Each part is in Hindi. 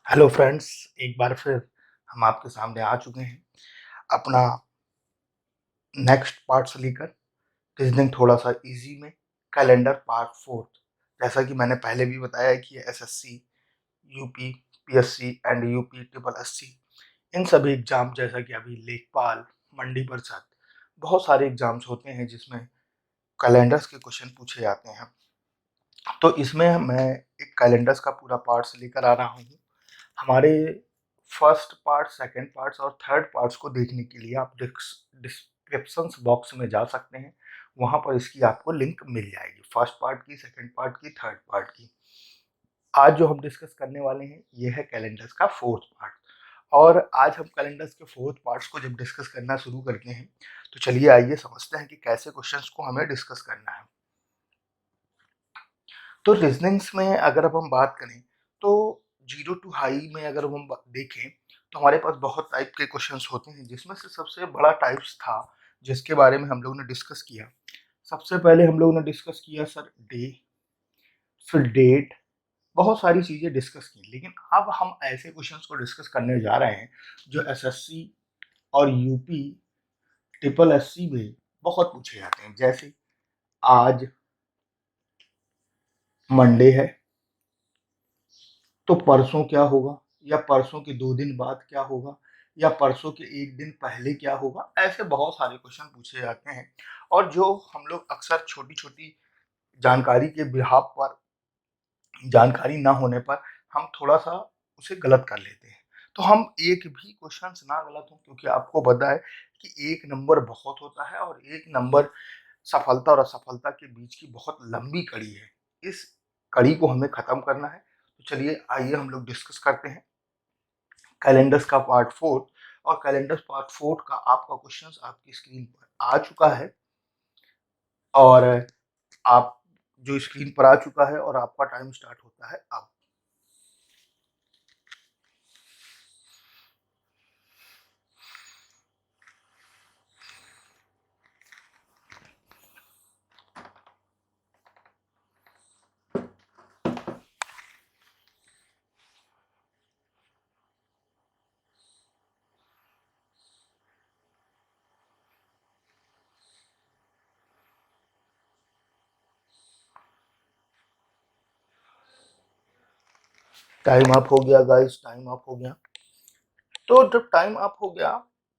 हेलो फ्रेंड्स, एक बार फिर हम आपके सामने आ चुके हैं अपना नेक्स्ट पार्ट से लेकर रीजनिंग थोड़ा सा इजी में कैलेंडर पार्ट फोर्थ। जैसा कि मैंने पहले भी बताया है कि SSC, UP, PSC and UP triple SC इन सभी एग्जाम जैसा कि अभी लेखपाल, मंडी परिषद बहुत सारे एग्जाम्स होते हैं जिसमें कैलेंडर्स के क्वेश्चन पूछे जाते हैं। तो इसमें मैं एक कैलेंडर्स का पूरा पार्ट्स लेकर आ रहा हूँ। हमारे फर्स्ट पार्ट, सेकंड पार्ट्स और थर्ड पार्ट्स को देखने के लिए आप डिस्क्रिप्शंस बॉक्स में जा सकते हैं। वहां पर इसकी आपको लिंक मिल जाएगी, फर्स्ट पार्ट की, सेकंड पार्ट की, थर्ड पार्ट की। आज जो हम डिस्कस करने वाले हैं ये है कैलेंडर्स का फोर्थ पार्ट। और आज हम कैलेंडर्स के फोर्थ पार्ट्स को जब डिस्कस करना शुरू करते हैं तो चलिए आइए समझते हैं कि कैसे क्वेश्चंस को हमें डिस्कस करना है। तो रीजनिंग्स में अगर अब हम बात करें तो जीरो टू हाई में अगर हम देखें तो हमारे पास बहुत टाइप के क्वेश्चंस होते हैं, जिसमें से सबसे बड़ा टाइप्स था जिसके बारे में हम लोगों ने डिस्कस किया। सबसे पहले हम लोगों ने डिस्कस किया सर डे, फिर डेट, बहुत सारी चीजें डिस्कस की। लेकिन अब हम ऐसे क्वेश्चंस को डिस्कस करने जा रहे हैं जो एसएससी और यूपी ट्रिपल एससी में बहुत पूछे जाते हैं। जैसे आज मंडे है तो परसों क्या होगा, या परसों के 2 दिन बाद क्या होगा, या परसों के 1 दिन पहले क्या होगा। ऐसे बहुत सारे क्वेश्चन पूछे जाते हैं और जो हम लोग अक्सर छोटी छोटी जानकारी के बिहाफ पर, जानकारी ना होने पर हम थोड़ा सा उसे गलत कर लेते हैं। तो हम एक भी क्वेश्चन ना गलत हो, क्योंकि आपको पता है कि एक नंबर बहुत होता है और एक नंबर सफलता और असफलता के बीच की बहुत लंबी कड़ी है। इस कड़ी को हमें खत्म करना है। तो चलिए आइए हम लोग डिस्कस करते हैं कैलेंडर्स का पार्ट फोर्थ। और कैलेंडर्स पार्ट फोर्थ का आपका क्वेश्चन आपकी स्क्रीन पर आ चुका है। और आप जो स्क्रीन पर आ चुका है और आपका टाइम स्टार्ट होता है अब। टाइम अप हो गया गाइस, टाइम अप हो गया। तो जब टाइम अप हो गया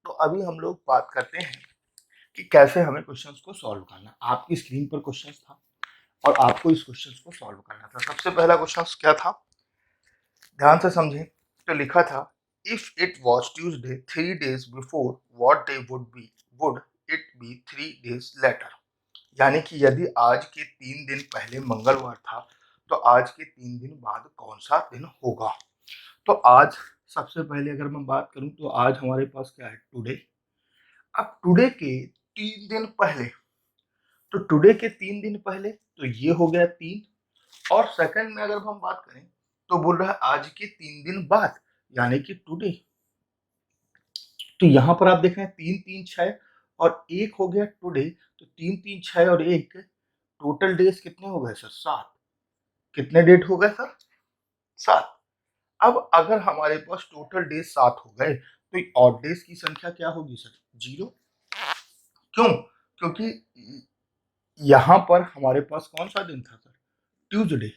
तो अभी हम लोग बात करते हैं कि कैसे हमें क्वेश्चंस को सॉल्व करना। आपकी स्क्रीन पर क्वेश्चंस था और आपको इस क्वेश्चंस को सॉल्व करना था। सबसे पहला क्वेश्चंस क्या था, ध्यान से समझें। तो लिखा था if it was Tuesday 3 days before what day would it be 3 days later. यानी कि यदि आज के 3 दिन पहले मंगलवार था तो आज के 3 दिन बाद कौन सा दिन होगा। तो आज सबसे पहले अगर मैं बात करूं तो आज हमारे पास क्या है, टुडे। अब टुडे के 3 दिन पहले, तो टुडे के 3 दिन पहले तो ये हो गया 3। और सेकंड में अगर हम बात करें तो बोल रहा है आज के 3 दिन बाद, यानी कि टुडे। तो यहां पर आप देख रहे हैं 3 3 6 और एक हो गया टुडे। तो 3 3 6 और एक, टोटल डेज कितने हो गए सर, 7। कितने डेट हो गए सर, 7। अब अगर हमारे पास टोटल डेज 7 हो गए तो ऑड डेज की संख्या क्या होगी सर, 0। क्यों, क्योंकि यहां पर हमारे पास कौन सा दिन था सर, ट्यूसडे।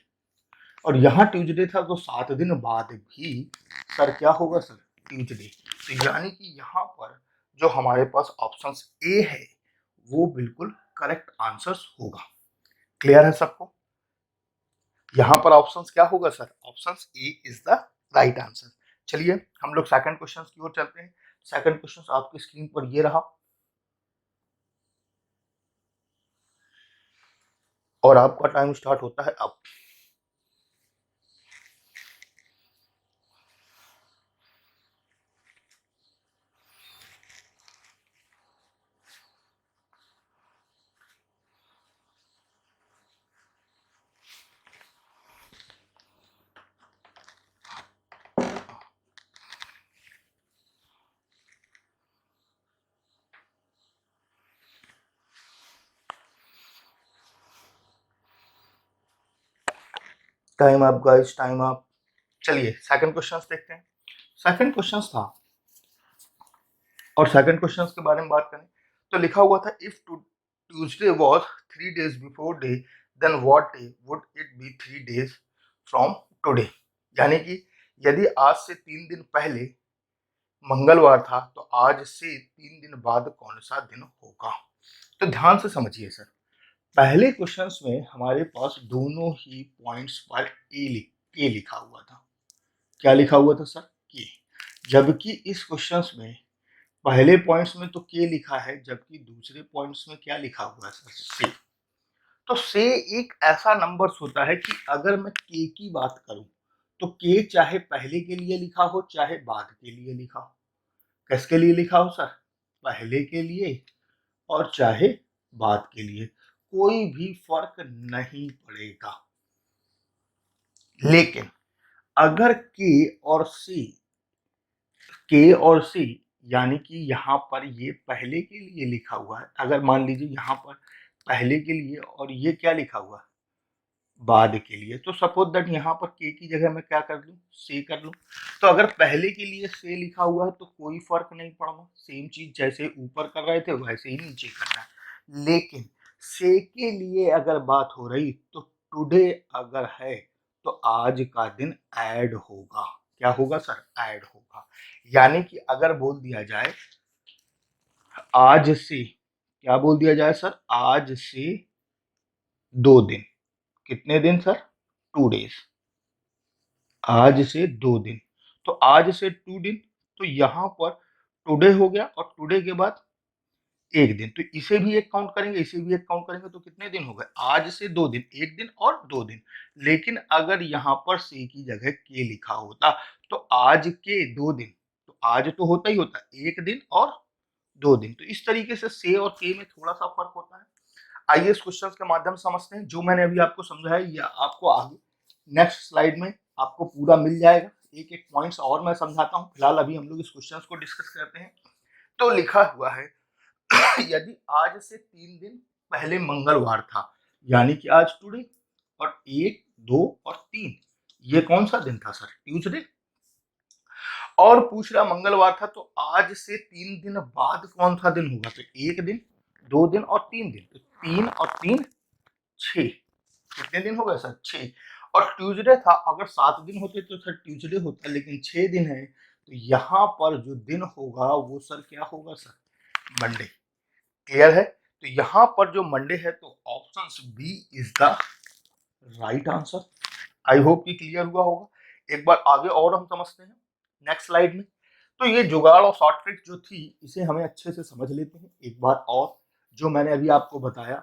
और यहाँ ट्यूसडे था तो 7 दिन बाद भी सर क्या होगा सर, ट्यूसडे। तो यानी कि यहाँ पर जो हमारे पास ऑप्शन ए है वो बिल्कुल करेक्ट आंसर होगा। क्लियर है सबको। यहाँ पर ऑप्शंस क्या होगा sir, options A is the right answer. चलिए हम लोग सेकंड क्वेश्चन की ओर चलते हैं। सेकंड क्वेश्चन आपकी स्क्रीन पर ये रहा और आपका टाइम स्टार्ट होता है अब। Time up guys, time up. चलिए सेकंड क्वेश्चन देखते हैं। सेकंड क्वेश्चन था, और सेकंड क्वेश्चन के बारे में बात करें तो लिखा हुआ था if Tuesday was 3 days before day then what day would it be 3 days from today. यानी कि यदि आज से 3 दिन पहले मंगलवार था तो आज से 3 दिन बाद कौन सा दिन होगा। तो ध्यान से समझिए सर, पहले क्वेश्चंस में हमारे पास दोनों ही पॉइंट्स पर ए लिखा हुआ था। क्या लिखा हुआ था सर? के। जबकि इस क्वेश्चंस में पहले पॉइंट्स में तो के लिखा है, जबकि दूसरे पॉइंट्स में क्या लिखा हुआ है सर? से। तो से एक ऐसा नंबर होता है कि अगर मैं के की बात करूं तो के चाहे पहले के लिए लिखा हो चाहे बाद के लिए लिखा हो। किसके लिए लिखा हो सर? पहले के लिए और चाहे बाद के लिए, कोई भी फर्क नहीं पड़ेगा। लेकिन अगर के और सी यानी कि यहाँ पर ये पहले के लिए लिखा हुआ है, अगर मान लीजिए यहाँ पर पहले के लिए और ये क्या लिखा हुआ है? बाद के लिए, तो सपोज दैट यहाँ पर के की जगह मैं क्या कर लूँ? से कर लूँ। तो अगर पहले के लिए से लिखा हुआ है तो कोई फर्क नहीं पड़ना, सेम चीज जैसे ऊपर कर रहे थे वैसे ही नीचे करना है। लेकिन से के लिए अगर बात हो रही तो टुडे अगर है तो आज का दिन ऐड होगा। क्या होगा सर? ऐड होगा। यानी कि अगर बोल दिया जाए आज से, क्या बोल दिया जाए सर? आज से 2 दिन। कितने दिन सर? 2 days। आज से 2 दिन, तो आज से 2 दिन, तो यहां पर टुडे हो गया और टुडे के बाद 1 दिन, तो इसे भी एक काउंट करेंगे, इसे भी एक काउंट करेंगे, तो कितने दिन हो गए? आज से 2 दिन, 1 दिन और 2 दिन। लेकिन अगर यहाँ पर से की जगह के लिखा होता तो आज के 2 दिन, तो आज तो होता ही होता 1 दिन और 2 दिन। तो इस तरीके से और के में थोड़ा सा फर्क होता है। आइए इस क्वेश्चन के माध्यम से समझते हैं। जो मैंने अभी आपको समझाया या आपको आगे नेक्स्ट स्लाइड में आपको पूरा मिल जाएगा। एक एक पॉइंट्स और मैं समझाता हूँ। फिलहाल अभी हम लोग इस क्वेश्चन को डिस्कस करते हैं। तो लिखा हुआ है यदि आज से 3 दिन पहले मंगलवार था, यानी कि आज टुडे, और 1, 2 और 3, ये कौन सा दिन था सर? ट्यूसडे। और पूछ रहा मंगलवार था, तो आज से 3 दिन बाद कौन सा दिन होगा? तो 1 दिन, 2 दिन और 3 दिन, तो 3 और 3 6। कितने दिन हो गए सर? 6। और ट्यूसडे था, अगर 7 दिन होते तो सर ट्यूसडे होता, लेकिन 6 दिन है, तो यहाँ पर जो दिन होगा वो सर क्या होगा सर? मंडे। क्लियर है? तो यहाँ पर जो मंडे है, तो option B is the right answer. I hope कि क्लियर हुआ होगा। एक बार आगे और हम समझते हैं नेक्स्ट स्लाइड में। तो ये जुगाड़ और शॉर्ट ट्रिक जो थी, इसे हमें अच्छे से समझ लेते हैं एक बार और। जो मैंने अभी आपको बताया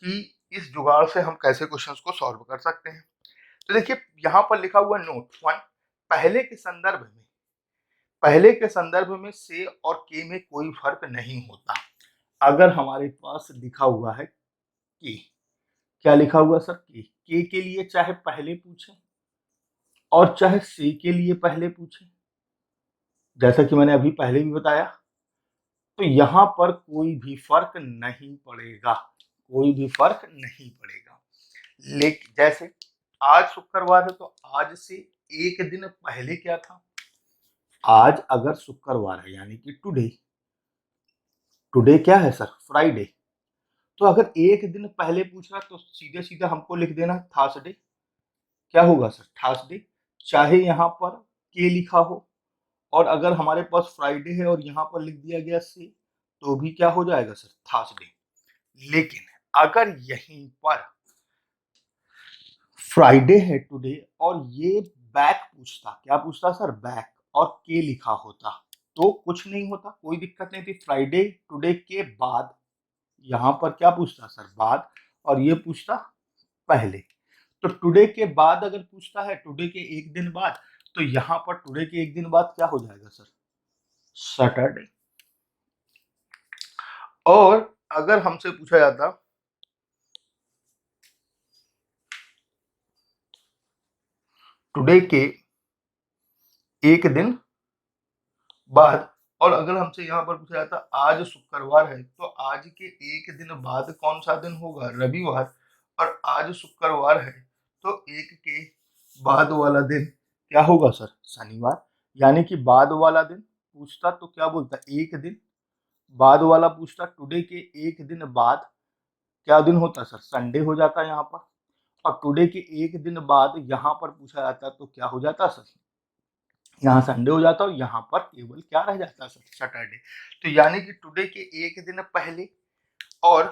कि इस जुगाड़ से हम कैसे क्वेश्चंस को सॉल्व कर सकते हैं। तो देखिए यहाँ पर लिखा हुआ नोट 1, पहले के संदर्भ में से और के में कोई फर्क नहीं होता। अगर हमारे पास लिखा हुआ है के, क्या लिखा हुआ सर? के लिए चाहे पहले पूछे और चाहे से के लिए पहले पूछे, जैसा कि मैंने अभी पहले भी बताया, तो यहां पर कोई भी फर्क नहीं पड़ेगा, कोई भी फर्क नहीं पड़ेगा। लेकिन जैसे आज शुक्रवार है, तो आज से 1 दिन पहले क्या था? आज अगर शुक्रवार है यानी कि टुडे, टुडे क्या है सर? फ्राइडे। तो अगर 1 दिन पहले पूछ रहा तो सीधे सीधा हमको लिख देना थर्सडे। क्या होगा सर? थर्सडे। चाहे यहाँ पर के लिखा हो, और अगर हमारे पास फ्राइडे है और यहाँ पर लिख दिया गया से, तो भी क्या हो जाएगा सर? थर्सडे। लेकिन अगर यहीं पर फ्राइडे है टुडे और ये बैक पूछता, क्या पूछता सर? बैक, और के लिखा होता, तो कुछ नहीं होता, कोई दिक्कत नहीं थी। फ्राइडे टुडे के बाद, यहां पर क्या पूछता सर? बाद, और ये पूछता पहले। तो टुडे के बाद अगर पूछता है, टुडे के 1 दिन बाद, तो यहां पर टुडे के 1 दिन बाद क्या हो जाएगा सर? सैटरडे। और अगर हमसे पूछा जाता टुडे के 1 दिन बाद, और अगर हमसे यहाँ पर पूछा जाता आज शुक्रवार है, तो आज के 1 दिन बाद कौन सा दिन होगा? रविवार। और आज शुक्रवार है तो 1 के बाद वाला दिन क्या होगा सर, शनिवार। यानी कि बाद वाला दिन पूछता तो क्या बोलता, एक दिन। बाद वाला पूछता टुडे के एक दिन बाद क्या दिन होता सर, संडे हो जाता यहाँ पर। और टुडे के एक दिन बाद यहाँ पर पूछा जाता तो क्या हो जाता सर, यहाँ संडे हो जाता और यहाँ पर केवल क्या रह जाता सर, सैटरडे। तो यानी कि टुडे के एक दिन पहले और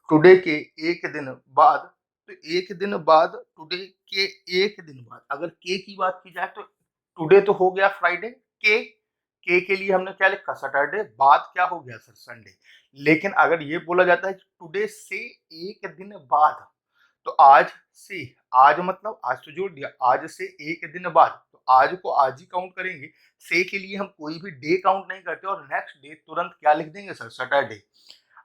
टुडे के एक दिन बाद, तो एक दिन बाद टुडे के एक दिन बाद, अगर के की बात की जाए तो टुडे तो हो गया फ्राइडे, के लिए हमने क्या लिखा सैटरडे, बाद क्या हो गया सर संडे। लेकिन अगर ये बोला जाता है कि टुडे से एक दिन बाद, तो आज से, आज मतलब आज तो जोड़ दिया, आज से एक दिन बाद, तो आज को आज ही काउंट करेंगे। से के लिए हम कोई भी डे काउंट नहीं करते और नेक्स्ट डे तुरंत क्या लिख देंगे सर, सैटरडे।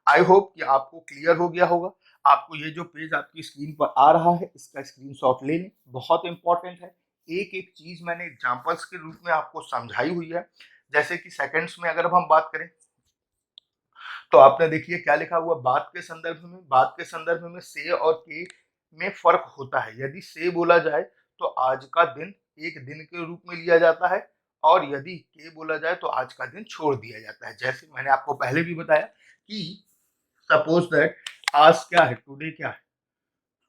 आई होप कि आपको क्लियर हो गया होगा। आपको ये जो पेज आपकी स्क्रीन पर आ रहा है इसका स्क्रीनशॉट ले लें, बहुत इंपॉर्टेंट है। एक एक चीज मैंने एग्जांपल्स के रूप में आपको समझाई हुई है। जैसे कि सेकंड्स में अगर हम बात करें तो आपने देखिए क्या लिखा हुआ, बात के संदर्भ में, बात के संदर्भ में से और के में फर्क होता है। यदि से बोला जाए तो आज का दिन एक दिन के रूप में लिया जाता है, और यदि के बोला जाए तो आज का दिन छोड़ दिया जाता है। जैसे मैंने आपको पहले भी बताया कि सपोज दैट आज क्या है, टुडे क्या है,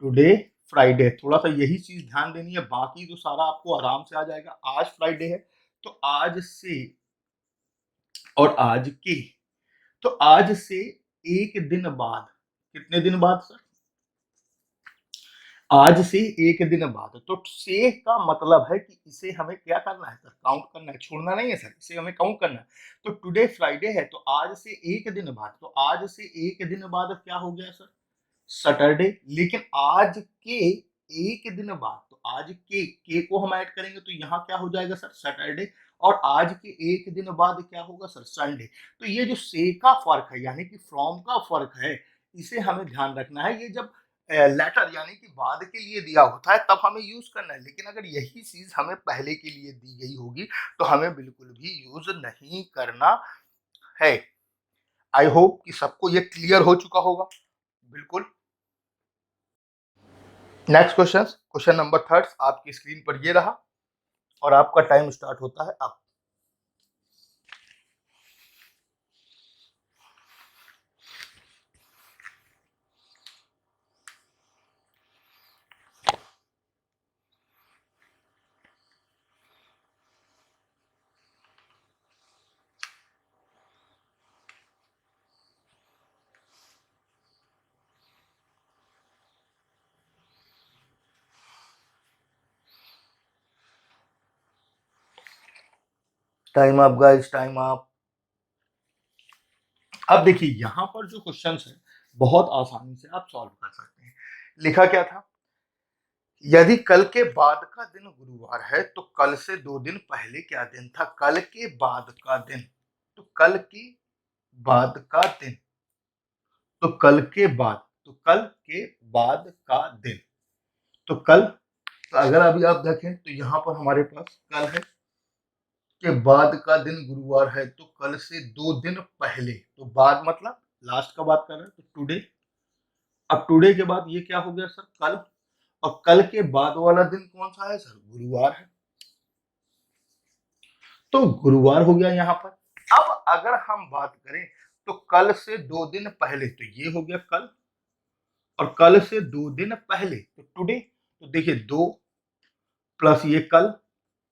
टुडे फ्राइडे। थोड़ा सा यही चीज ध्यान देनी है, बाकी तो सारा आपको आराम से आ जाएगा। आज फ्राइडे है तो आज से और आज के, तो आज से एक दिन बाद, कितने दिन बाद सर, आज से एक दिन बाद। तो से का मतलब है कि इसे हमें क्या करना है सर, काउंट करना है, छोड़ना नहीं है सर, इसे हमें काउंट करना है। तो टुडे फ्राइडे है तो आज से एक दिन बाद, तो आज से एक दिन बाद क्या हो गया सर, सैटरडे। लेकिन आज के एक दिन बाद, तो आज के को हम ऐड करेंगे तो यहाँ क्या हो जाएगा सर, सैटरडे। और आज के एक दिन बाद क्या होगा सर, संडे। तो ये जो से का फर्क है यानी कि फ्रॉम का फर्क है, इसे हमें ध्यान रखना है। ये जब लेटर यानी कि बाद के लिए दिया होता है तब हमें यूज करना है, लेकिन अगर यही चीज हमें पहले के लिए दी गई होगी तो हमें बिल्कुल भी यूज नहीं करना है। आई होप कि सबको ये क्लियर हो चुका होगा। बिल्कुल। Next question, question number third आपकी स्क्रीन पर ये रहा और आपका टाइम स्टार्ट होता है अब। Time up guys, time up. अब देखिए यहां पर जो क्वेश्चन है बहुत आसानी से आप सॉल्व कर सकते हैं। लिखा क्या था, यदि कल के बाद का दिन गुरुवार है तो कल से 2 दिन पहले क्या दिन था, कल के बाद का दिन। तो कल के बाद का दिन, तो कल के बाद, तो कल के बाद का दिन, तो कल, तो अगर अभी आप देखें तो यहाँ पर हमारे पास कल है, के बाद का दिन गुरुवार है तो कल से 2 दिन पहले, तो बाद मतलब लास्ट का बात कर रहे हैं तो टुडे। अब टुडे के बाद ये क्या हो गया सर, कल। और कल के बाद वाला दिन कौन सा है सर, गुरुवार है, तो गुरुवार हो गया यहाँ पर। अब अगर हम बात करें तो कल से 2 दिन पहले, तो ये हो गया कल, और कल से 2 दिन पहले तो टुडे। तो देखिए 2 प्लस ये कल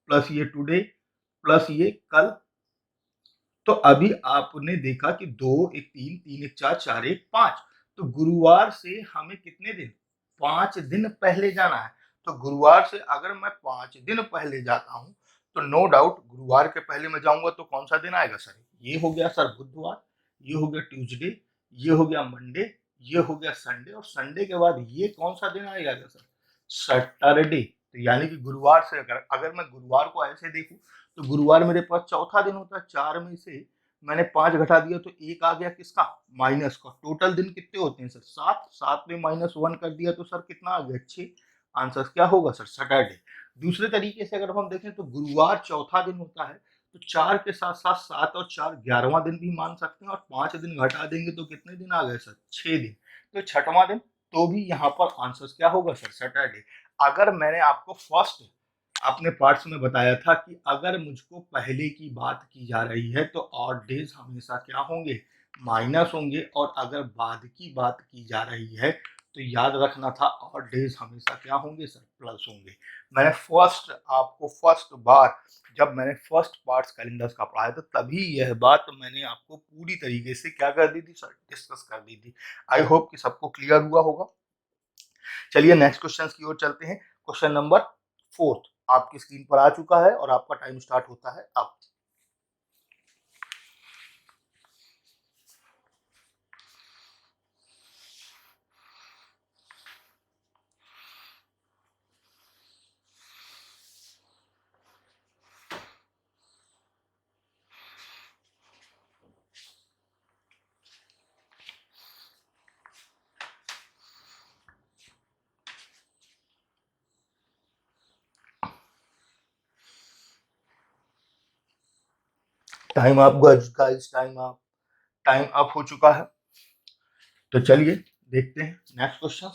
प्लस ये टुडे प्लस ये कल। तो अभी आपने देखा कि 2 1 3 3 1 4 4 1 5, तो गुरुवार से हमें कितने दिन, 5 दिन पहले जाना है। तो गुरुवार से अगर मैं 5 दिन पहले जाता हूं तो नो डाउट गुरुवार के पहले मैं जाऊंगा तो कौन सा दिन आएगा सर, ये हो गया सर बुधवार, ये हो गया ट्यूसडे, ये हो गया मंडे, ये हो गया संडे, और संडे के बाद ये कौन सा दिन आएगा सर, सैटरडे। तो यानी कि गुरुवार से अगर अगर मैं गुरुवार को ऐसे देखूं तो गुरुवार मेरे पास चौथा दिन होता है। 4 में से मैंने 5 घटा दिया तो एक आ गया किसका, माइनस का। टोटल दिन कितने होते हैं सर, 7, 7 में -1 कर दिया तो सर कितना आ गया, 6। आंसर क्या होगा सर, सैटरडे। दूसरे तरीके से अगर हम देखें तो गुरुवार चौथा दिन होता है, तो 4 के साथ साथ 7 और 4 11वां दिन भी मान सकते हैं, और 5 दिन घटा देंगे तो कितने दिन आ गए सर, 6 दिन। तो छठवां दिन, तो भी यहाँ पर आंसर क्या होगा सर, सैटरडे। अगर मैंने आपको फर्स्ट आपने पार्ट्स में बताया था कि अगर मुझको पहले की बात की जा रही है तो ऑड डेज हमेशा क्या होंगे, माइनस होंगे, और अगर बाद की बात की जा रही है तो याद रखना था ऑड डेज हमेशा क्या होंगे सर, प्लस होंगे। मैंने फर्स्ट बार जब मैंने फर्स्ट पार्ट्स कैलेंडर्स का पढ़ाया था तभी यह बात मैंने आपको पूरी तरीके से क्या कर दी थी सर, डिस्कस कर दी थी। आई होप कि सबको क्लियर हुआ होगा। चलिए नेक्स्ट क्वेश्चन की ओर चलते हैं। क्वेश्चन नंबर 4 आपकी स्क्रीन पर आ चुका है और आपका टाइम स्टार्ट होता है अब। Time up guys, time up हो चुका है। तो चलिए देखते हैं next question.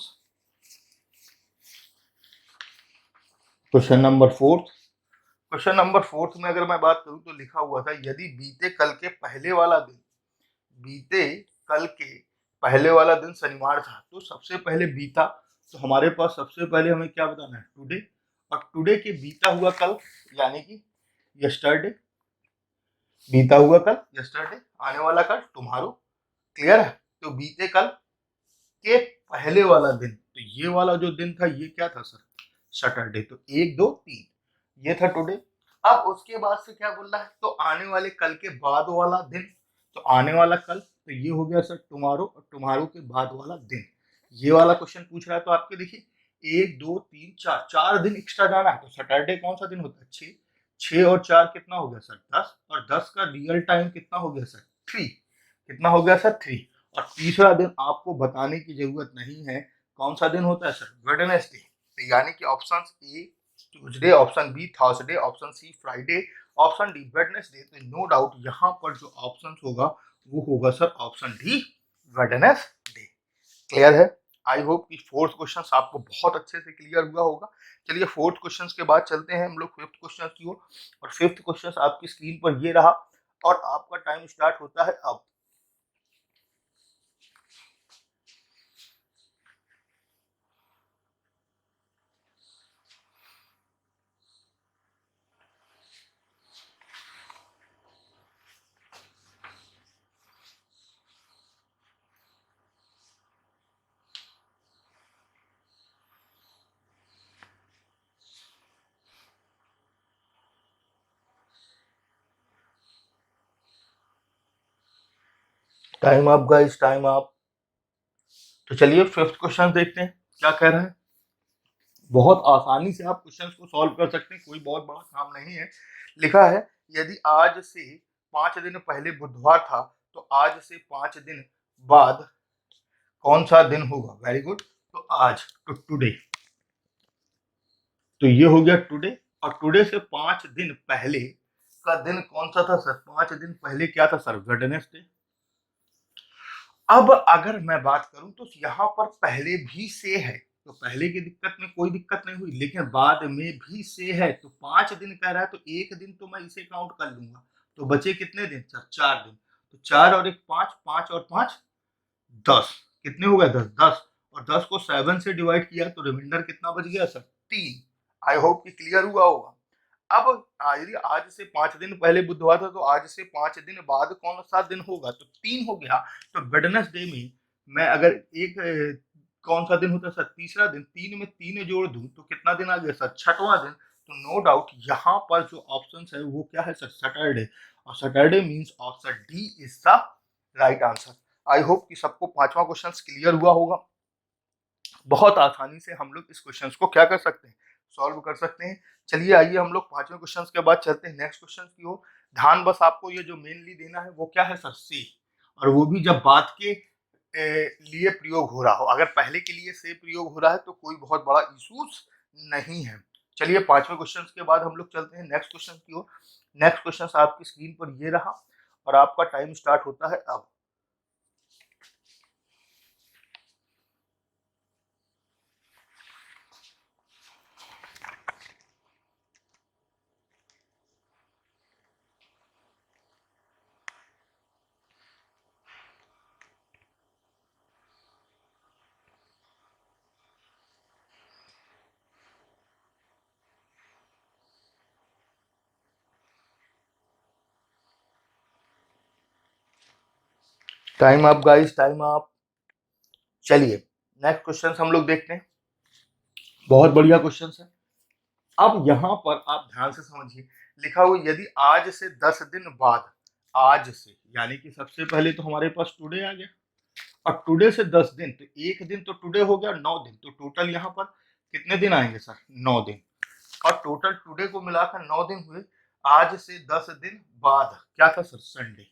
Question number 4, question number 4 में अगर मैं बात करूं तो लिखा हुआ था यदि बीते कल के पहले वाला दिन शनिवार था तो सबसे पहले बीता, तो हमारे पास सबसे पहले हमें क्या बताना है, टुडे, और टुडे के बीता हुआ कल यानी कि यस्टरडे, बीता हुआ कल यस्टरडे, आने वाला कल टुमारो। क्लियर है? तो बीते कल के पहले वाला दिन, तो ये वाला जो दिन था ये क्या था सर, सैटरडे। तो 1 2 3 ये था टुडे। अब उसके बाद से क्या बोल रहा है, तो आने वाले कल के बाद वाला दिन, तो आने वाला कल, तो ये हो गया सर टुमारो, और टुमारो के बाद वाला दिन। ये वाला क्वेश्चन पूछ रहा है तो आपके देखिए 1 2 3 4 4 दिन एक्स्ट्रा जाना है। तो सैटरडे कौन सा दिन होता है, 6, 6 और 4 कितना हो गया सर 10, और 10 का रियल टाइम कितना हो गया सर 3, कितना हो गया सर 3। और तीसरा दिन आपको बताने की जरूरत नहीं है कौन सा दिन होता है सर, वेडनेसडे। तो यानी कि option A Tuesday, option B Thursday, option C Friday, option D Wednesday. तो नो डाउट यहाँ पर जो ऑप्शन होगा वो होगा sir option D, Wednesday. Clear है? आई होप कि फोर्थ क्वेश्चन आपको बहुत अच्छे से क्लियर हुआ होगा। चलिए फोर्थ क्वेश्चन के बाद चलते हैं हम लोग फिफ्थ क्वेश्चन की ओर, और फिफ्थ क्वेश्चन आपकी स्क्रीन पर ये रहा और आपका टाइम स्टार्ट होता है अब। Time up guys, time up. तो चलिए फिफ्थ क्वेश्चन देखते हैं क्या कह रहा है। बहुत आसानी से आप क्वेश्चन को सॉल्व कर सकते हैं, कोई बहुत बड़ा काम नहीं है। लिखा है यदि आज से 5 दिन पहले बुधवार था तो आज से 5 दिन बाद कौन सा दिन होगा। Very good. तो आज, तो टुडे, तो ये हो गया टुडे, और टुडे से 5 दिन पहले का दिन कौन सा था सर, 5 दिन पहले क्या था सर, वेडनेसडे। अब अगर मैं बात करूं तो यहाँ पर पहले भी से है, तो पहले की दिक्कत में कोई दिक्कत नहीं हुई, लेकिन बाद में भी से है तो 5 दिन कह रहा है तो एक दिन तो मैं इसे काउंट कर लूंगा। तो बचे कितने दिन सर, 4 दिन। तो 4 और 1 5, 5 और 5 10, कितने हो गए 10, 10, और 10 को 7 से डिवाइड किया तो रिमाइंडर कितना बच गया सर, 3। आई होप कि क्लियर हुआ होगा। अब यदि आज से 5 दिन पहले बुधवार था तो आज से 5 दिन बाद कौन सा दिन होगा, तो 3 हो गया। तो वेडनेसडे में मैं अगर एक कौन सा दिन होता है सर, तीसरा दिन, 3 में 3 जोड़ दूं तो कितना दिन आ गया सर, छठवां दिन। तो नो डाउट यहाँ पर जो ऑप्शन है वो क्या है सर, सैटरडे, और Saturday means option D is the right answer. I hope कि सबको पांचवा क्वेश्चन क्लियर हुआ होगा। बहुत आसानी से हम लोग इस क्वेश्चन को क्या कर सकते हैं, सॉल्व कर सकते हैं। चलिए आइए हम लोग पांचवें क्वेश्चन के बाद चलते हैं नेक्स्ट क्वेश्चन की ओर। ध्यान बस आपको ये जो मेनली देना है वो क्या है सर, से, और वो भी जब बात के लिए प्रयोग हो रहा हो। अगर पहले के लिए से प्रयोग हो रहा है तो कोई बहुत बड़ा इशूज नहीं है। चलिए पांचवें क्वेश्चन के बाद हम लोग चलते हैं नेक्स्ट क्वेश्चन की ओर। नेक्स्ट क्वेश्चन आपकी स्क्रीन पर ये रहा और आपका टाइम स्टार्ट होता है अब। Time up guys, time up. चलिए नेक्स्ट क्वेश्चन हम लोग देखते हैं। बहुत बढ़िया क्वेश्चन है। अब यहाँ पर आप ध्यान से समझिए, लिखा हुआ यदि आज से 10 दिन बाद, आज से यानी कि सबसे पहले तो हमारे पास टुडे आ गया, और टुडे से 10 दिन, तो एक दिन तो टुडे हो गया, 9 दिन, तो टोटल यहाँ पर कितने दिन आएंगे सर? 9 दिन। और टोटल टुडे को मिलाकर 9 दिन हुए। आज से 10 दिन बाद क्या था सर? संडे,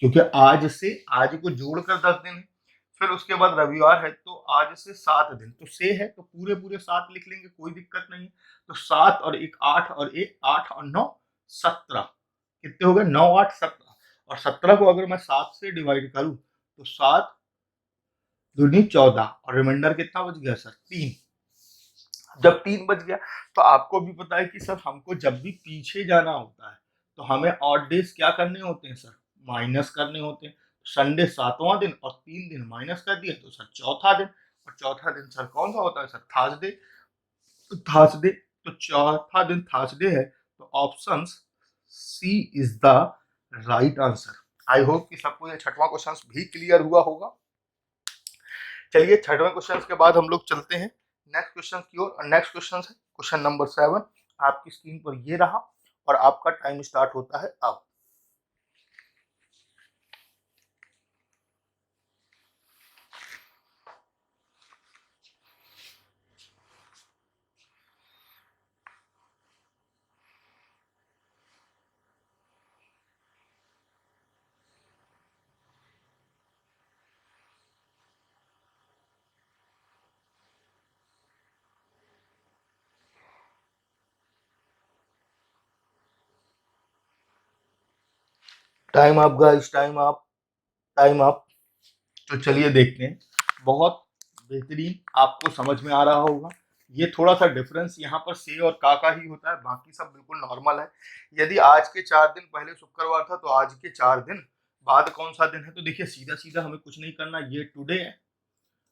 क्योंकि आज से आज को जोड़कर 10 दिन है। फिर उसके बाद रविवार है, तो आज से 7 दिन, तो से है तो पूरे पूरे 7 लिख लेंगे, कोई दिक्कत नहीं। तो 7 और 1 8, और 1 8 और 9 17, कितने हो गए? 9 8 17। और 17 को अगर मैं 7 से डिवाइड करूं तो 7 दूनी 14, और रिमाइंडर कितना बच गया सर? 3। जब 3 बच गया तो आपको भी पता है कि सर हमको जब भी पीछे जाना होता है तो हमें ऑड डेज क्या करने होते हैं सर? माइनस करने होते हैं। संडे 7वां दिन और 3 दिन माइनस कर दिया तो सर चौथा दिन, और चौथा दिन सर कौन सा होता है सर? थर्सडे। तो थर्सडे, तो चौथा दिन थर्सडे है, तो option C is the right answer. I hope कि सबको ये छठवां क्वेश्चन भी क्लियर हुआ होगा। चलिए छठवें क्वेश्चन के बाद हम लोग चलते हैं नेक्स्ट क्वेश्चन की ओर। नेक्स्ट क्वेश्चन है क्वेश्चन नंबर 7। आपकी स्क्रीन पर ये रहा और आपका टाइम स्टार्ट होता है अब। Time up guys, time up, time up. तो चलिए देखते हैं। बहुत बेहतरीन, आपको समझ में आ रहा होगा। ये थोड़ा सा डिफरेंस यहाँ पर से और का ही होता है, बाकी सब बिल्कुल नॉर्मल है। यदि आज के 4 दिन पहले शुक्रवार था तो आज के 4 दिन बाद कौन सा दिन है? तो देखिए सीधा सीधा हमें कुछ नहीं करना, ये टुडे है।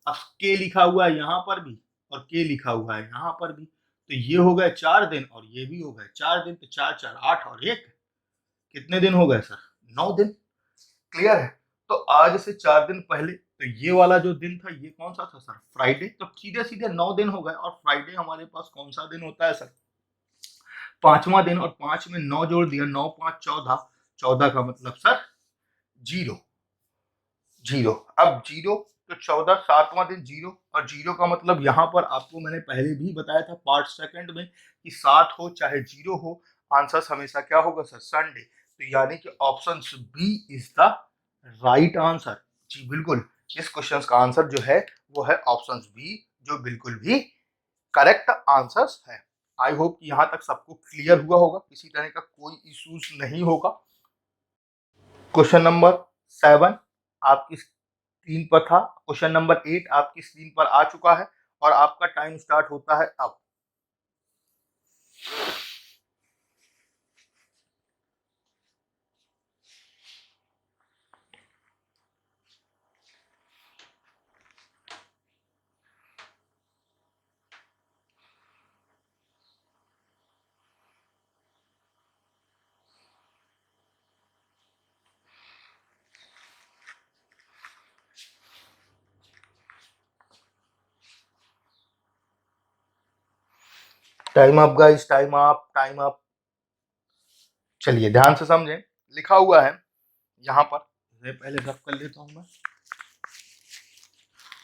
अब के लिखा हुआ है यहाँ पर भी और के लिखा हुआ है यहाँ पर भी, तो ये हो गए 4 दिन और ये भी हो गए 4 दिन, तो 4 4 8 और 1 कितने दिन हो गए सर? 9 दिन। क्लियर है? तो आज से 4 दिन पहले तो ये वाला जो दिन था ये कौन सा था सर? फ्राइडे। तो सीधे सीधे 9 दिन हो गए, और फ्राइडे हमारे पास कौन सा दिन होता है सर? 5वां दिन, और 5 में 9 जोड़ दिया, 9 5 14, 14 का मतलब सर 0, 0। अब 0 तो 14, 7वां दिन 0, और 0 का मतलब यहाँ पर आपको मैंने पहले भी बताया था पार्ट सेकंड में कि 7 हो चाहे 0 हो, आंसर हमेशा क्या होगा सर? संडे। तो यानी कि option B is the right answer. जी बिल्कुल, इस क्वेश्चन का आंसर जो है वो है ऑप्शन बी, जो बिल्कुल भी करेक्ट आंसर है। आई होप कि यहाँ तक सबको क्लियर हुआ होगा, किसी तरह का कोई इश्यूज नहीं होगा। क्वेश्चन नंबर 7 आपकी स्क्रीन पर था, क्वेश्चन नंबर 8 आपकी स्क्रीन पर आ चुका है, और आपका टाइम स्टार्ट होता है अब। Time up guys, time up, time up. चलिए ध्यान से समझें, लिखा हुआ है यहाँ पर, पहले रब कर लेता हूं मैं।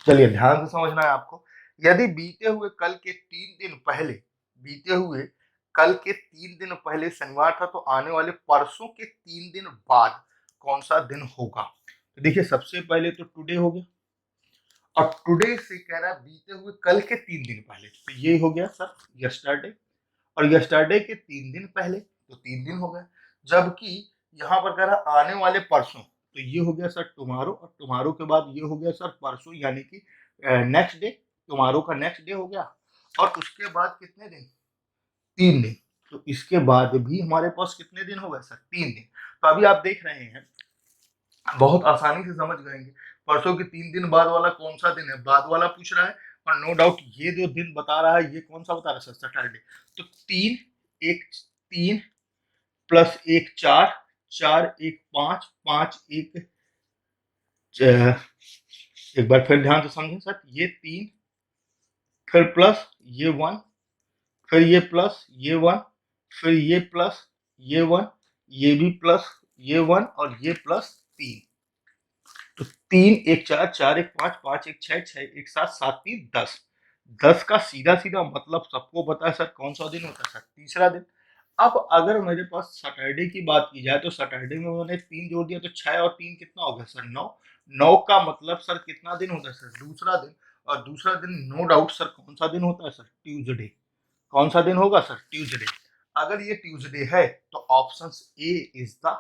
चलिए ध्यान से समझना है आपको। यदि बीते हुए कल के 3 दिन पहले, बीते हुए कल के 3 दिन पहले शनिवार था, तो आने वाले परसों के 3 दिन बाद कौन सा दिन होगा? तो देखिए सबसे पहले तो टुडे हो गया, और टुडे से कह रहा है बीते हुए कल के 3 दिन पहले, तो ये हो गया सर यस्टरडे। और यस्टरडे के 3 दिन पहले, तो 3 दिन हो गए। जबकि यहाँ पर कह रहा आने वाले परसों, तो ये हो गया सर टुमारो, और टुमारो के बाद ये हो गया सर परसों, यानी कि नेक्स्ट डे, टुमारो का नेक्स्ट डे हो गया। और उसके बाद कितने दिन? 3 दिन। तो इसके बाद भी हमारे पास कितने दिन हो गए सर? 3 दिन। तो अभी आप देख रहे हैं, बहुत आसानी से समझ जाएंगे। परसों के 3 दिन बाद वाला कौन सा दिन है? बाद वाला पूछ रहा है, और नो डाउट ये जो दिन बता रहा है ये कौन सा बता रहा है सर? सैटरडे। तो 3 1 3 प्लस 1 4, 4 1 5, 5 1 एक बार फिर ध्यान से समझें सर, ये 3 फिर प्लस ये 1 फिर ये प्लस ये 1 फिर ये प्लस ये 1 ये भी प्लस ये 1 और ये प्लस 3। तो 3 1 4 4 1 5 5 1 6 6 1 7 7 3 10। 10 का सीधा सीधा मतलब सबको पता है सर कौन सा दिन होता है सर, तीसरा दिन। अब अगर मेरे पास सैटरडे की बात की जाए तो सैटरडे में मैंने 3 जोड़ दिया तो 6 और 3 कितना हो गया सर, 9। 9 का मतलब सर कितना दिन होता है सर, दूसरा दिन। और दूसरा दिन नो डाउट सर कौन सा दिन होता है सर, ट्यूसडे। कौन सा दिन होगा सर, ट्यूसडे। अगर ये ट्यूसडे है तो ऑप्शन ए इज द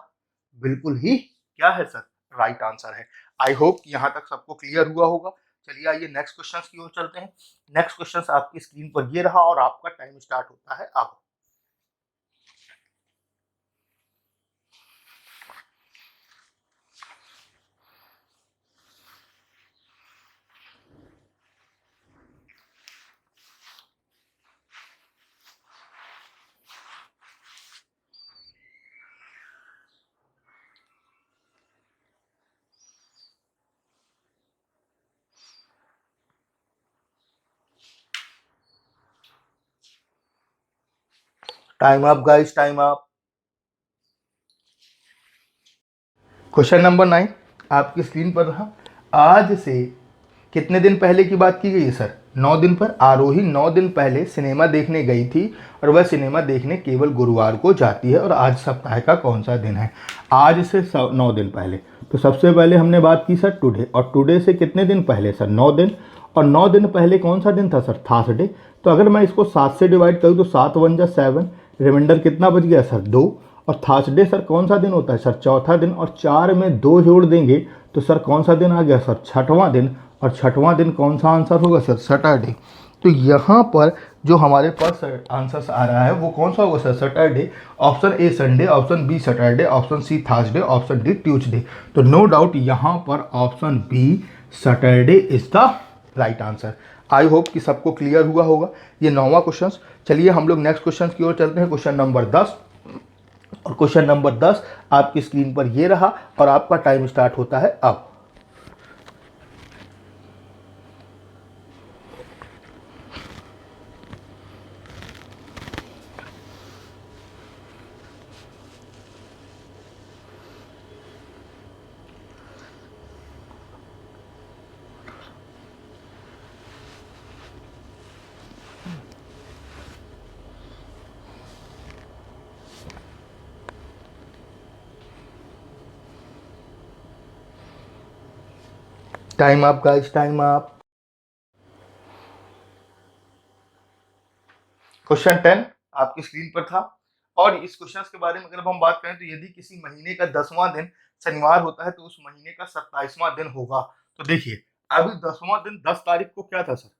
बिल्कुल ही क्या है सर, राइट आंसर है। आई होप यहाँ तक सबको क्लियर हुआ होगा। चलिए आइए नेक्स्ट क्वेश्चन की ओर चलते हैं। नेक्स्ट क्वेश्चन आपकी स्क्रीन पर ये रहा और आपका टाइम स्टार्ट होता है अब। Time up guys, time up. Question number 9 आपकी स्क्रीन पर रहा। आज से कितने दिन पहले की बात की गई है सर, 9 दिन पर। आरोही 9 दिन पहले सिनेमा देखने गई थी और वह सिनेमा देखने केवल गुरुवार को जाती है और आज सप्ताह का कौन सा दिन है। आज से 9 दिन पहले, तो सबसे पहले हमने बात की सर टुडे, और टुडे से कितने दिन पहले सर, 9 दिन। और 9 दिन पहले कौन सा दिन था सर, थर्सडे। तो अगर मैं इसको 7 से डिवाइड करूँ तो 7 वन जा 7, रिमाइंडर कितना बच गया सर, 2। और थर्सडे सर कौन सा दिन होता है सर, चौथा दिन। और 4 में 2 जोड़ देंगे तो सर कौन सा दिन आ गया सर, छठवां दिन। और छठवां दिन कौन सा आंसर होगा सर, सैटरडे। तो यहाँ पर जो हमारे पास आंसर आ रहा है वो कौन सा होगा sir, Saturday. Option A Sunday, option B Saturday, option C Thursday, option D Tuesday. तो नो डाउट यहाँ पर option B Saturday is the right answer. I hope कि सबको क्लियर हुआ होगा। ये 9वां क्वेश्चन। चलिए हम लोग नेक्स्ट क्वेश्चन की ओर चलते हैं, क्वेश्चन नंबर 10। और क्वेश्चन नंबर 10 आपकी स्क्रीन पर ये रहा और आपका टाइम स्टार्ट होता है अब। Time up guys, time up. Question 10 आपकी स्क्रीन पर था। और इस क्वेश्चन के बारे में अगर हम बात करें तो यदि किसी महीने का 10वां दिन शनिवार होता है तो उस महीने का 27वां दिन होगा। तो देखिए अभी 10वां दिन 10 तारीख को क्या था सर,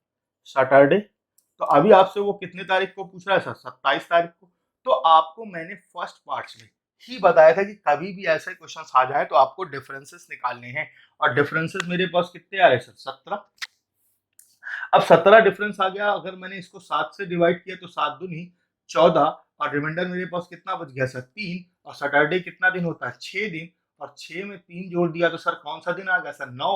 सैटरडे। तो अभी आपसे वो कितने तारीख को पूछ रहा है सर, 27 तारीख को। तो आपको मैंने फर्स्ट पार्ट में ही बताया था कि कभी भी ऐसे क्वेश्चन आ जाए तो आपको डिफरेंसेस निकालने हैं। और डिफरेंसेस मेरे पास कितने आ रहे हैं सर, 17। अब 17 डिफरेंस आ गया। अगर मैंने इसको 7 से डिवाइड किया तो 7 दूनी 14 और रिमाइंडर मेरे पास कितना बच गया सर, 3। और सैटरडे कितना दिन होता है, 6 दिन। और 6 में 3 जोड़ दिया तो सर कौन सा दिन आ गया सर, 9।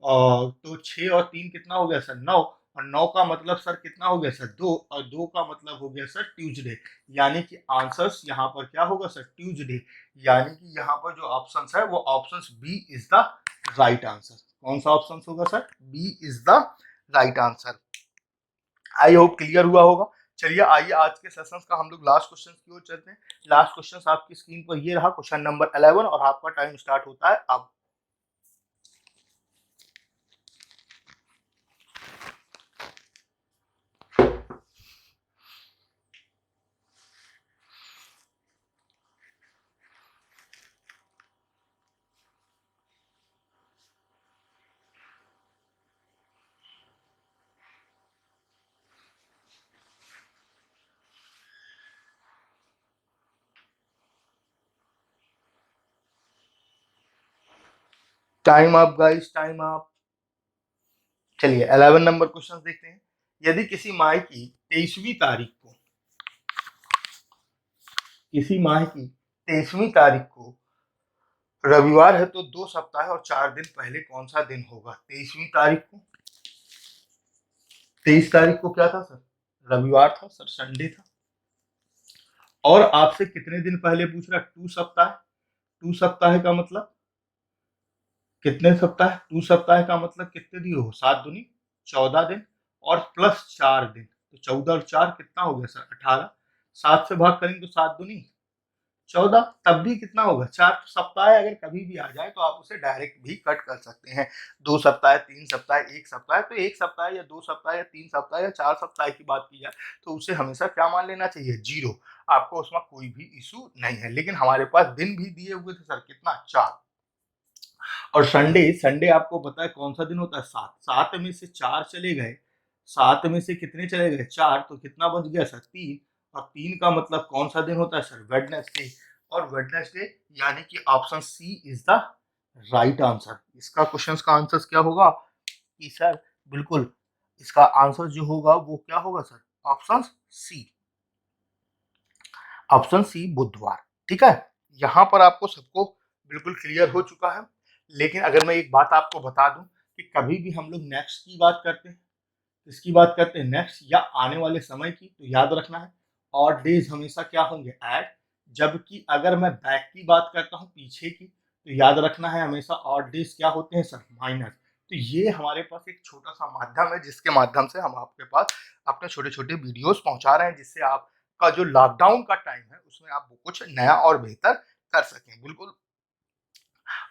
और तो 6 और 3 कितना हो गया सर, 9। और 9 का मतलब सर कितना हो गया सर, 2। और 2 का मतलब हो गया सर ट्यूसडे। यानी कि आंसर्स यहाँ पर क्या होगा सर, ट्यूसडे। यानी कि यहाँ पर जो ऑप्शन है वो option B is the right answer. कौन सा ऑप्शन होगा sir, B is the right answer. I hope clear हुआ होगा। चलिए आइए आज के सेशन का हम लोग लास्ट क्वेश्चन की ओर चलते हैं। लास्ट क्वेश्चन आपकी स्क्रीन पर ये रहा, क्वेश्चन नंबर 11 और आपका टाइम स्टार्ट होता है अब। Time up guys, time up. चलिए 11 नंबर क्वेश्चन देखते हैं। यदि किसी माह की 23वीं तारीख को, किसी माह की 23वीं तारीख को रविवार है तो 2 सप्ताह और 4 दिन पहले कौन सा दिन होगा? 23वीं तारीख को। 23 तारीख को क्या था सर? रविवार था सर, संडे था। और आपसे कितने दिन पहले पूछ रहा? 2 सप्ताह। 2 सप्ताह का मतलब कितने सप्ताह? 2 सप्ताह का मतलब कितने दिन हो? 7 दूनी 14 दिन और प्लस 4 दिन, तो 14 और 4 कितना हो गया सर? 18। 7 से भाग करेंगे तो 7 दूनी 14, तब भी कितना होगा? 4। तो सप्ताह अगर कभी भी आ जाए तो आप उसे डायरेक्ट भी कट कर सकते हैं। 2 सप्ताह, 3 सप्ताह, 1 सप्ताह, तो 1 सप्ताह या 2 सप्ताह या 3 सप्ताह या 4 सप्ताह की बात की जाए तो उसे हमेशा क्या मान लेना चाहिए? 0। आपको उसमें कोई भी इशू नहीं है। लेकिन हमारे पास दिन भी दिए हुए थे सर, कितना? 4। और संडे, संडे आपको पता है कौन सा दिन होता है? 7। 7 में से 4 चले गए, 7 में से कितने चले गए? 4, तो कितना बच गया सर? 3। और 3 का मतलब कौन सा दिन होता है सर? वेडनेसडे। और वेडनेसडे यानी कि option C is the right answer. इसका क्वेश्चन का आंसर क्या होगा कि सर बिल्कुल इसका आंसर जो होगा वो क्या होगा sir? Option C. Option C बुधवार। ठीक है, यहाँ पर आपको सबको बिल्कुल क्लियर हो चुका है। लेकिन अगर मैं एक बात आपको बता दूं कि कभी भी हम लोग नेक्स्ट की बात करते हैं, इसकी बात करते हैं नेक्स्ट या आने वाले समय की, तो याद रखना है ऑड डेज हमेशा क्या होंगे? ऐड। जबकि अगर मैं बैक की बात करता हूँ, पीछे की, तो याद रखना है हमेशा ऑड डेज क्या होते हैं सर? माइनस। तो ये हमारे पास एक छोटा सा माध्यम है जिसके माध्यम से हम आपके पास अपने छोटे छोटे वीडियोस पहुंचा रहे हैं, जिससे आपका जो लॉकडाउन का टाइम है उसमें आप कुछ नया और बेहतर कर सकें। बिल्कुल।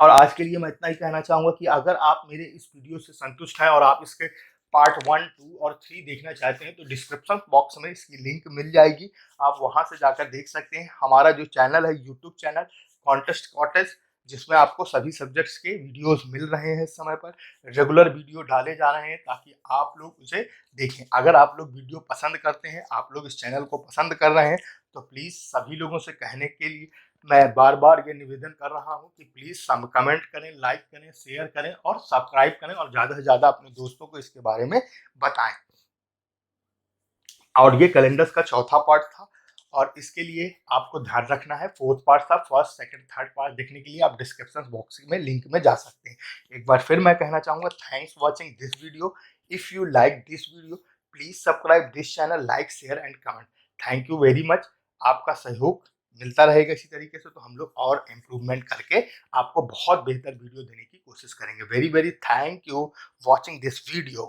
और आज के लिए मैं इतना ही कहना चाहूंगा कि अगर आप मेरे इस वीडियो से संतुष्ट हैं और आप इसके पार्ट 1, 2 और 3 देखना चाहते हैं तो डिस्क्रिप्शन बॉक्स में इसकी लिंक मिल जाएगी। आप वहां से जाकर देख सकते हैं। हमारा जो चैनल है, यूट्यूब चैनल कॉन्टेस्ट कॉटेज, जिसमें आपको सभी सब्जेक्ट्स के वीडियोस मिल रहे हैं इस समय पर। रेगुलर वीडियो डाले जा रहे हैं ताकि आप लोग उसे देखें। अगर आप लोग वीडियो पसंद करते हैं, आप लोग इस चैनल को पसंद कर रहे हैं, तो प्लीज़ सभी लोगों से कहने के लिए मैं बार बार ये निवेदन कर रहा हूँ कि प्लीज कमेंट करें, लाइक करें, शेयर करें और सब्सक्राइब करें और ज्यादा से ज्यादा अपने दोस्तों को इसके बारे में बताएं। और ये कैलेंडर्स का चौथा पार्ट था और इसके लिए आपको ध्यान रखना है फोर्थ पार्ट था। फर्स्ट, सेकंड, थर्ड पार्ट देखने के लिए आप डिस्क्रिप्शन बॉक्स में लिंक में जा सकते हैं। एक बार फिर मैं कहना चाहूंगा, thanks watching this video. If you like this video please subscribe this channel, like, share and comment. Thank you very much. आपका सहयोग मिलता रहेगा इसी तरीके से तो हम लोग और इम्प्रूवमेंट करके आपको बहुत बेहतर वीडियो देने की कोशिश करेंगे। Very very thank you watching this video.